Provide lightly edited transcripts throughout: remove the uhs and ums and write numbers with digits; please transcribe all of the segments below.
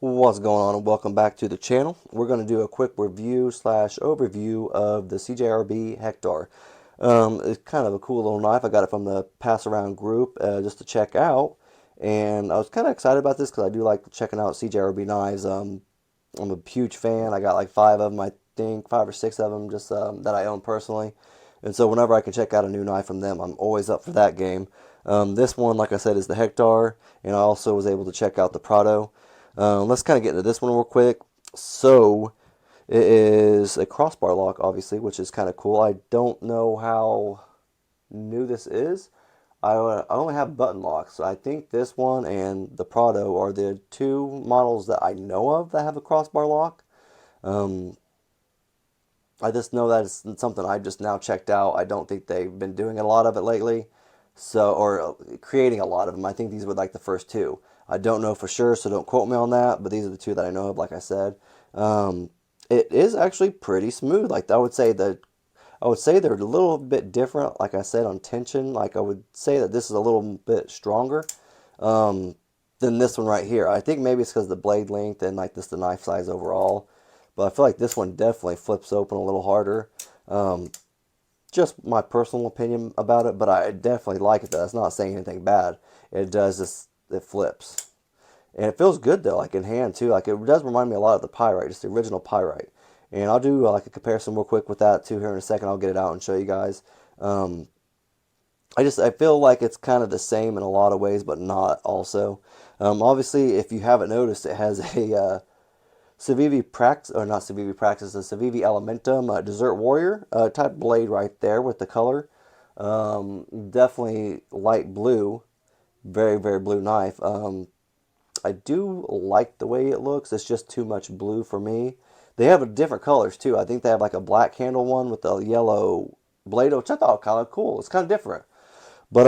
What's going on, and welcome back to the channel. We're going to do a quick review slash overview of the CJRB Hectare. It's kind of a cool little knife. I got it from the pass around group just to check out, and I was kind of excited about this because I do like checking out CJRB knives. I'm a huge fan. I got like five of them, I think, five or six of them just that I own personally. And so whenever I can check out a new knife from them, I'm always up for that game. This one, like I said, is the Hectare, and I also was able to check out the Prado. Let's kind of get into this one real quick. So it is a crossbar lock, obviously, which is kind of cool. I don't know how new this is. I only have button locks. So I think this one and the Prado are the two models that I know of that have a crossbar lock. Um, I just know that it's something I just now checked out. I don't think they've been doing a lot of it lately, so or creating a lot of them. I think these were like the first two. I don't know for sure, so don't quote me on that. But these are the two that I know of. Like I said, um, it is actually pretty smooth. Like I would say they're a little bit different. Like I said on tension, like I would say that this is a little bit stronger um, than this one right here. I think maybe it's because of the blade length and like this the knife size overall. But I feel like this one definitely flips open a little harder. Um, just my personal opinion about it, but I definitely like it. That's not saying anything bad. It does this. It flips, and it feels good though, like in hand too. Like it does remind me a lot of the pyrite, just the original pyrite. And I'll do like a comparison real quick with that too here in a second. I'll get it out and show you guys. Um, I feel like it's kind of the same in a lot of ways, but not also. Obviously, if you haven't noticed, it has a Civivi Prax, or not Civivi Praxis, a Civivi Elementum Desert Warrior type blade right there with the color. Definitely light blue, very, very blue knife. I do like the way it looks. It's just too much blue for me. They have different colors too. I think they have like a black handle one with a yellow blade, which I thought kind of cool. It's kind of different. But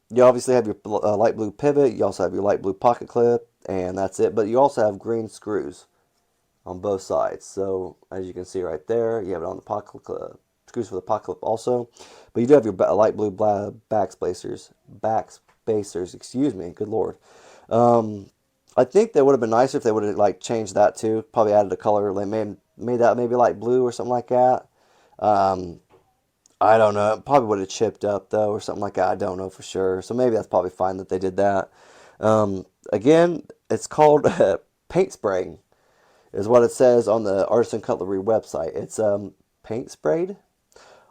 you obviously have your light blue pivot. You also have your light blue pocket clip, and that's it. But you also have green screws on both sides. So as you can see right there, you have it on the pocket clip, screws for the pocket clip also. But you do have your light blue back spacers. Excuse me, good lord. Um, I think that would have been nicer if they would have like changed that too. Probably added a color, like made that maybe light blue or something like that. Um, I don't know. It probably would have chipped up though, or something like that. I don't know for sure. So maybe that's probably fine that they did that. Again, it's called paint spraying, is what it says on the Artisan Cutlery website. It's paint sprayed.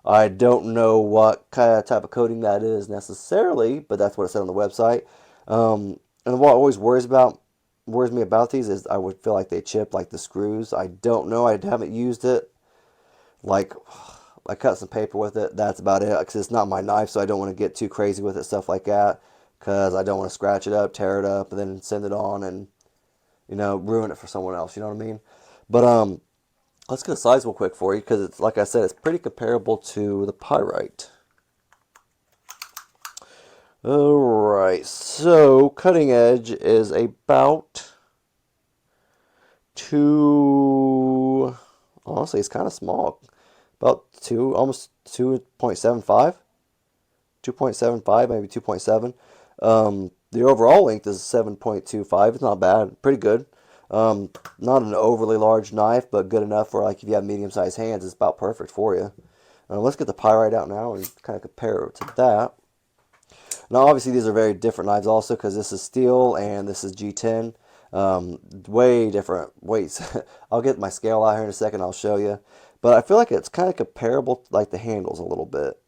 I don't know what kind of type of coating that is necessarily, but that's what it said on the website. And what always worries me about these is I would feel like they chip like the screws. I don't know. I haven't used it. Like I cut some paper with it. That's about it. Because it's not my knife, so I don't want to get too crazy with it, stuff like that. Because I don't want to scratch it up, tear it up, and then send it on and ruin it for someone else. You know what I mean? But let's get a size real quick for you because it's like I said, it's pretty comparable to the pyrite. All right, so cutting edge is about two. Honestly, it's kind of small. About two, almost 2.75, 2.75, maybe 2.7. The overall length is 7.25. It's not bad, pretty good. Not an overly large knife, but good enough for like if you have medium-sized hands, it's about perfect for you. Let's get the pyrite out now and kind of compare it to that. Now, obviously, these are very different knives also because this is steel and this is G10. Way different weights. I'll get my scale out here in a second. I'll show you. But I feel like it's kind of comparable, like the handles a little bit.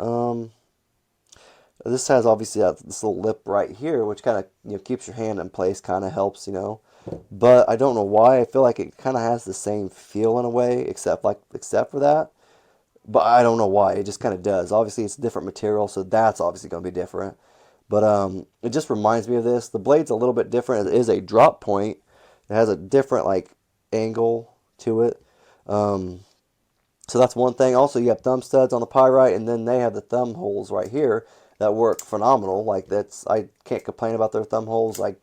This has obviously this little lip right here, which kind of keeps your hand in place, kind of helps. But I don't know why. I feel like it kind of has the same feel in a way, except for that. But I don't know why. It just kind of does. Obviously, it's a different material, so that's obviously going to be different. But it just reminds me of this. The blade's a little bit different. It is a drop point. It has a different like angle to it. Um, so that's one thing. Also, you have thumb studs on the pyrite, and then they have the thumb holes right here that work phenomenal. Like I can't complain about their thumb holes. Like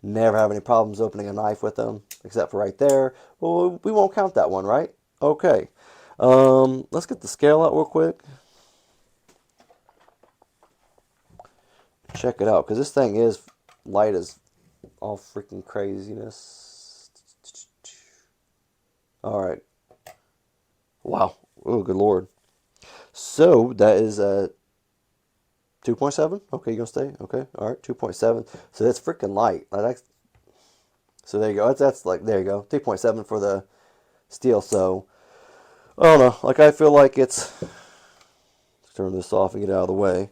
never have any problems opening a knife with them, except for right there. Well, we won't count that one, right? Okay. Let's get the scale out real quick. Check it out, because this thing is light as all freaking craziness. All right. Wow. Oh, good Lord. So that is 2.7. Okay, you gonna stay? Okay. All right. 2.7. So that's freaking light. So there you go. That's like, there you go. 2.7 for the steel. So I don't know. Like, I feel like let's turn this off and get out of the way.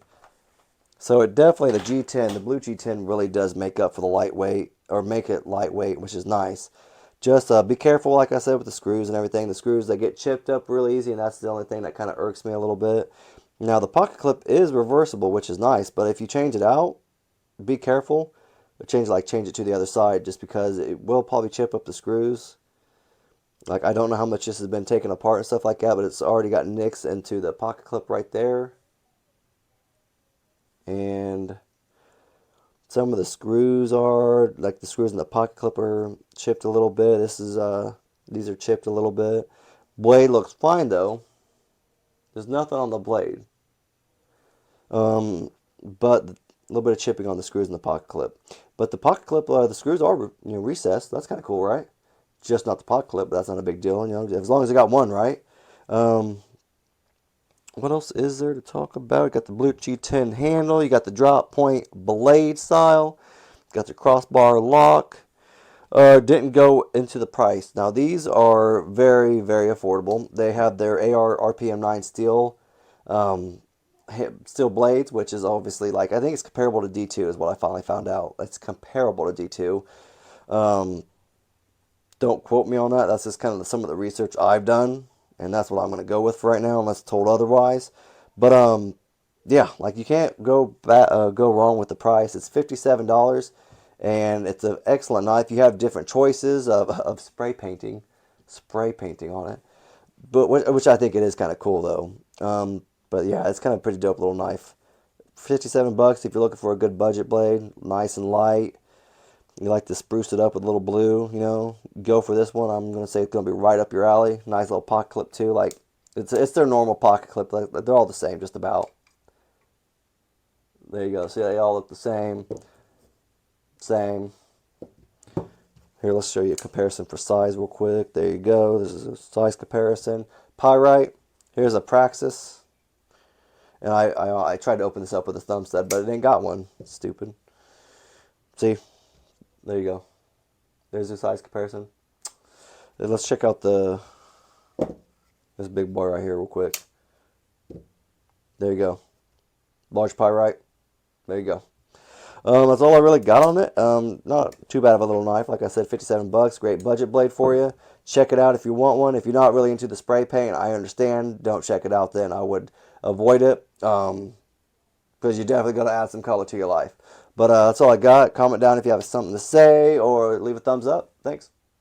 So it definitely, the G10, the blue G10 really does make up for the lightweight, or make it lightweight, which is nice. Just be careful, like I said, with the screws and everything. The screws, they get chipped up really easy, and that's the only thing that kind of irks me a little bit. Now, the pocket clip is reversible, which is nice, but if you change it out, be careful. Change it to the other side, just because it will probably chip up the screws. Like, I don't know how much this has been taken apart and stuff like that, but it's already got nicks into the pocket clip right there. And some of the screws are, like the screws in the pocket clip are chipped a little bit. These are chipped a little bit. Blade looks fine though. There's nothing on the blade. But a little bit of chipping on the screws in the pocket clip. But the pocket clip, the screws are recessed. That's kind of cool, right? Just not the pocket clip, but that's not a big deal. As long as I got one, right? What else is there to talk about? You got the blue G10 handle. You got the drop point blade style. Got the crossbar lock. Didn't go into the price. Now these are very, very affordable. They have their AR RPM 9 steel blades, which is obviously, like, I think it's comparable to D2 is what I finally found out. It's comparable to D2. Don't quote me on that. That's just kind of some of the research I've done, and that's what I'm going to go with for right now, unless told otherwise. But yeah, like, you can't go wrong with the price. It's $57, and it's an excellent knife. You have different choices of spray painting on it, but which I think it is kind of cool though. But yeah, it's kind of a pretty dope little knife. $57 if you're looking for a good budget blade, nice and light. You like to spruce it up with a little blue, go for this one. I'm going to say it's going to be right up your alley. Nice little pocket clip too. Like, it's their normal pocket clip. Like, they're all the same, just about. There you go. See, they all look the same. Same. Here, let's show you a comparison for size real quick. There you go. This is a size comparison. Pyrite. Here's a Praxis. And I tried to open this up with a thumb stud, but it ain't got one. Stupid. See? There you go. There's a size comparison. Then let's check out this big boy right here real quick. There you go. Large Pyrite. There you go. That's all I really got on it. Not too bad of a little knife. Like I said, $57. Great budget blade for you. Check it out if you want one. If you're not really into the spray paint, I understand. Don't check it out then. I would avoid it. Because you're definitely going to add some color to your life. But that's all I got. Comment down if you have something to say, or leave a thumbs up. Thanks.